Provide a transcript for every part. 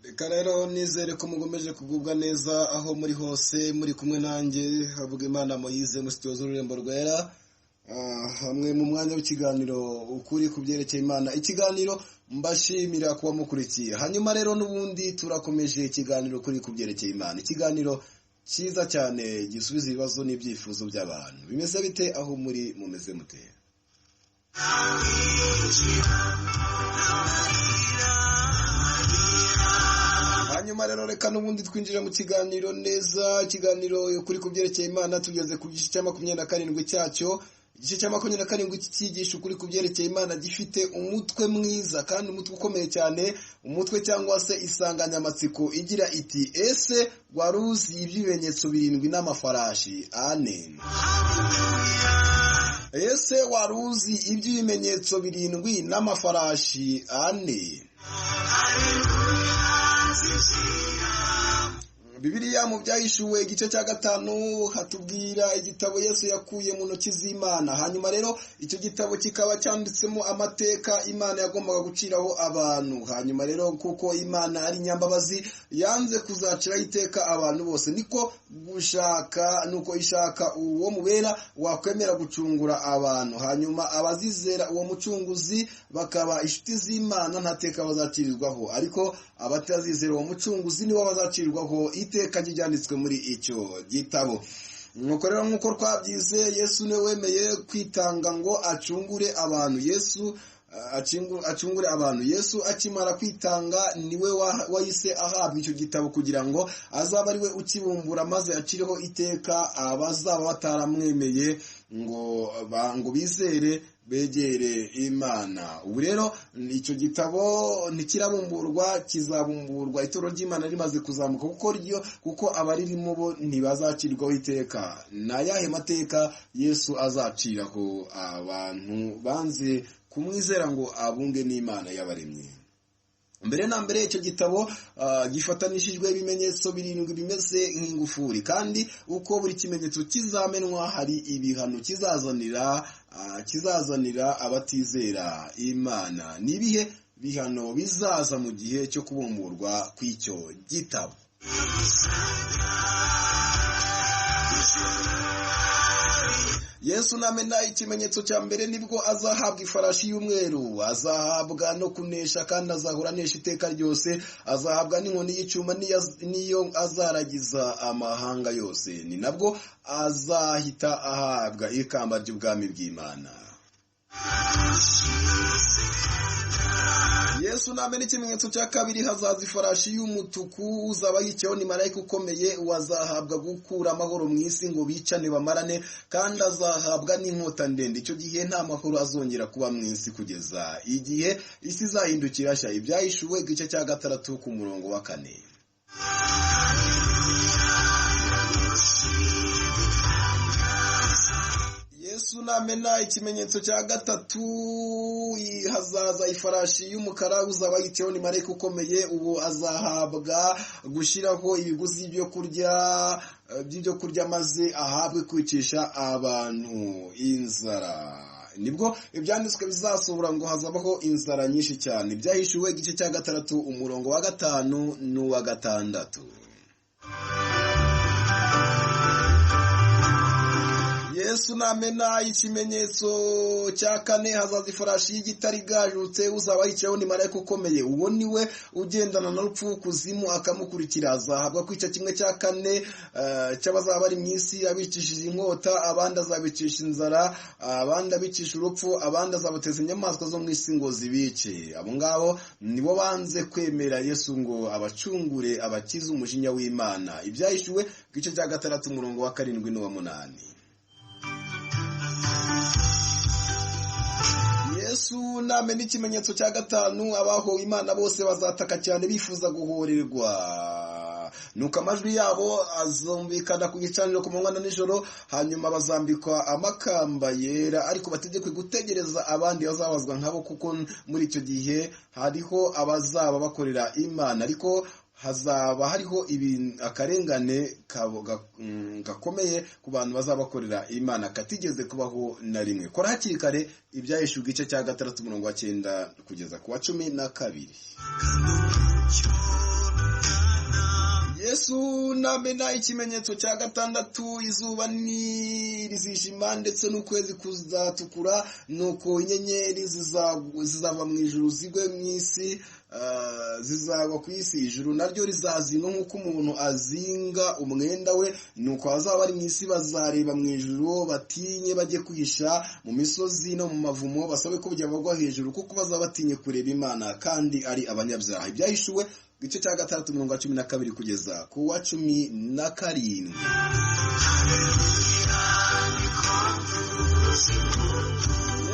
Reka rero nizere ko mugomeje kugubwa neza aho muri hose muri kumwe nanjye havuga Imana Moyize mu studio z'ururembo rwera, hamwe mu mwanya w'ikiganiro ukuri ku byerekeye Imana, ikiganiro mbashimira kuba mukurikiye. Hanyuma rero n'ubundi turakomeje ikiganiro kuri ku byerekeye Imana, ikiganiro cyiza cyane gisubiza ibibazo n'ibyifuzo by'abantu. Bimeze bite aho muri mumeze mute? Hanyuma rero reka n'ubundi twinjira mu kiganiro neza, ikiganiro kuri ku byerekeye Imana. Tugeze ku gice cya 27 cyacyo. Igice cya 27 cyigisha ukuri ku byerekeye Imana gifite umutwe mwiza kandi umutwe ukomeye cyane, umutwe cyangwa se isanganyamatsiko igira iti ese wari uzi ibimenyetso 7 n'amafarashi ane? Ese wari uzi iby'ibimenyetso 7 n'amafarashi ane? Bibiliya mu byahishuwe igice cya 5 hatubwira igitabo Yesu yakuye mu ntoki z'Imana. Hanyuma rero icyo gitabo kikaba cyanditsemo amateka Imana yagombaga guciraho abantu. Hanyuma rero kuko Imana ari nyambabazi yanze kuzaciraho iteka abantu bose, nuko ishaka uwo mubera wakwemera gucungura abantu. Hanyuma abazizera uwo mucunguzi bakaba inshuti z'Imana ntateka bazacirirwaho, ariko abatazizera uwo mucunguzi nibo bazacirirwaho iteka ryanditswe muri icyo gitabo. Nuko rero nkuko twabyize, Yesu ne wemeye kwitanga ngo acungure abantu. Acungure abantu. Yesu akimara kwitanga niwe wahise ahabwa icyo gitabo kugira ngo azaba ari we ukibumbura maze acireho iteka abazaba bataramwemeye ngo bizere begere Imana. Ubu rero icyo gitabo ntikirabumburwa, kizabumburwa itoro ry'Imana rimaze kuzamuka, kuko abaririmo bo ntibazacirwaho iteka. N'ayahe mateka Yesu azaciraho abantu banze kumwizera ngo abunge n'Imana y'abaremye? Mbere na mbere icyo gitabo gifatanishijwe ibimenyetso 7 bimeze nk'ingufuri, kandi uko buri kimenyetso kizamenwa hari ibihano kizazanira abatizera Imana. Ni ibihe bihano bizaza mu gihe cyo kubumburwa kw'icyo gitabo? Yesu namena ikimenyetso cya mbere nibwo azahabwa ifarashi y'umweru, azahabwa no kunesha kandi azahora anesha iteka ryose, azahabwa n'inkoni y'icyuma niyo azaragiza amahanga yose. Ni nabwo azahita ahabwa ikamba ry'ubwami bw'Imana. Yesu namena ikimenyetso cya kabiri, hazaza ifarashi y'umutuku, uzaba yicayeho ni marayika ukomeye, wazahabwa gukura amahoro mu isi ngo bicane bamarane, kandi azahabwa n'inkota ndende. Icyo gihe nta mahoro azongera kuba mu isi kugeza igihe isi izahindukira nshya. Ibyahishuwe igice cya 6 ku murongo wa 4. Yesu namena ikimenyetso cya 3, hazaza ifarashi y'umukara, uzaba yicayeho ni marayika ukomeye, ubu azahabwa gushyiraho ibiguzi by'ibyo kurya maze ahabwe kwicisha abantu inzara. Nibwo ibyanditswe bizasohora ngo hazabaho inzara nyinshi cyane. Byahishuwe igice cya 6 umurongo wa 5 n'uwa 6. Yesu namena ikimenyetso cya 4, hazaza ifarashi y'igitare igajutse, uzaba yicayeho ni marayika ukomeye, uwo niwe ugendana na rupfu kuzimu akamukurikira. Azahabwa kwica 1/4 cy'abazaba bari mu isi, abicishije inkota, abandi azabicisha inzara, abandi abicisha urupfu, abandi azabateza inyamaswa zo mu isi ngo zibice. Abo ngabo nibo banze kwemera Yesu ngo abacungure, abakize umujinya w'Imana. Ibyahishuwe igice cya 6 umurongo wa 7 n'uwa 8. Yesu namena ikimenyetso cya 5, abahowe Imana bose bazataka cyane bifuza guhorerwa. Nuko amajwi yabo azumvikana ku gicaniro ku manywa na nijoro, hanyuma bazambikwa amakamba yera, ariko bategekwe gutegereza abandi bazabazwa nkabo, kuko muri icyo gihe hariho abazaba bakorera Imana, ariko hazaba hariho akarengane gakomeye ku bantu bazabakorera Imana katigeze kubaho na rimwe. Kora hakiri kare Ibyahishuwe igice cya 6 umurongo wa 9 kugeza ku wa 12. Yesu namena ikimenyetso cya gatandatu, izuba rizijima ndetse n'ukwezi kuzatukura, nuko inyenyeri zizava mu ijuru zigwe mu isi, zizagwa ku isi. Ijuru naryo rizazima nk'uko umuntu azinga umwenda we, nuko abazaba bari mu isi bazareba mu ijuru, batinye bajye kwihisha mu misozi no mu mavumo, basabe ko bujya bagwa hejuru, kuko bazaba batinye kureba Imana kandi ari abanyabyaha. Ibyahishuwe igice cya 6:12 kugeza ku wa 17.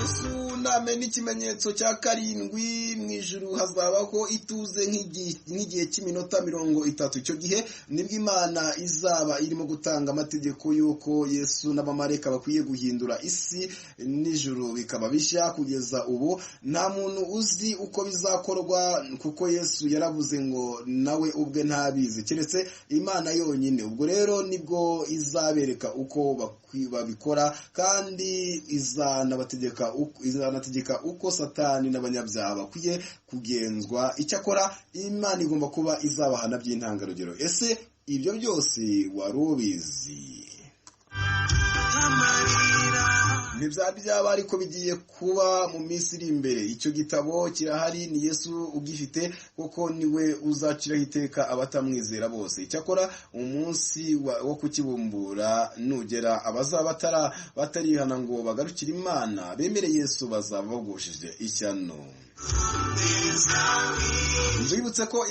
Yesu namena ikimenyetso cya 7, mu ijuru hazabaho ituze nk'igihe cy'iminota 30. Icyo gihe nibwo Imana izaba irimo gutanga amategeko y'uko Yesu n'abamarayika bakwiye guhindura isi n'ijuru bikaba bishya. Kugeza ubu nta muntu uzi uko bizakorwa, kuko Yesu yaravuze ngo nawe ubwe ntabizi keretse Imana yonyine. Ubwo rero nibwo izabereka uko babikora, kandi izanategeka uko Satani n'abanyabyaha bakwiye kugenzwa. Icyakora Imana igomba kuba izabahana by'intangarugero. Ese ibyo byose wari ubizi? Ntibyari byaba ariko bigiye kuba mu minsi iri imbere. Icyo gitabo kirahari, ni Yesu ugifite, kuko niwe uzaciraho iteka abatamwizera bose. Icyakora umunsi wo kukibumbura nugera, abazaba batarihana ngo bagarukire Imana bemere Yesu bazaba bagushije ishyano. Nzibutse ko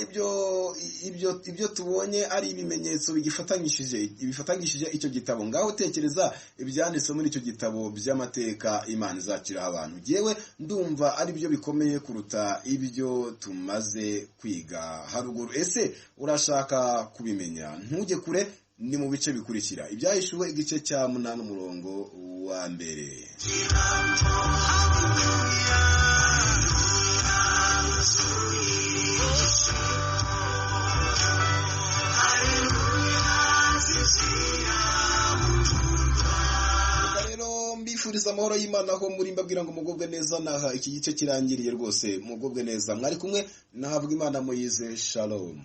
ibyo tubonye ari ibimenyetso bifatanyishije icyo gitabo. Ngaho tekereza ibyanditse muri icyo gitabo by'amateka Imana izakiraho abantu. Yewe ndumva ari byo bikomeye kuruta ibyo tumaze kwiga haruguru. Ese urashaka kubimenya? Ntujye kure, ni mu bice bikurikira. Ibyahishuwe igice cya 8 umurongo wa 1. Mbifuriza amahoro y'Imana aho muri, mbabwira ngo mugubwe neza. Naha iki gice kirangiriye rwose, mugubwe neza. Mwari kumwe na Havugimana Moise. Shalom.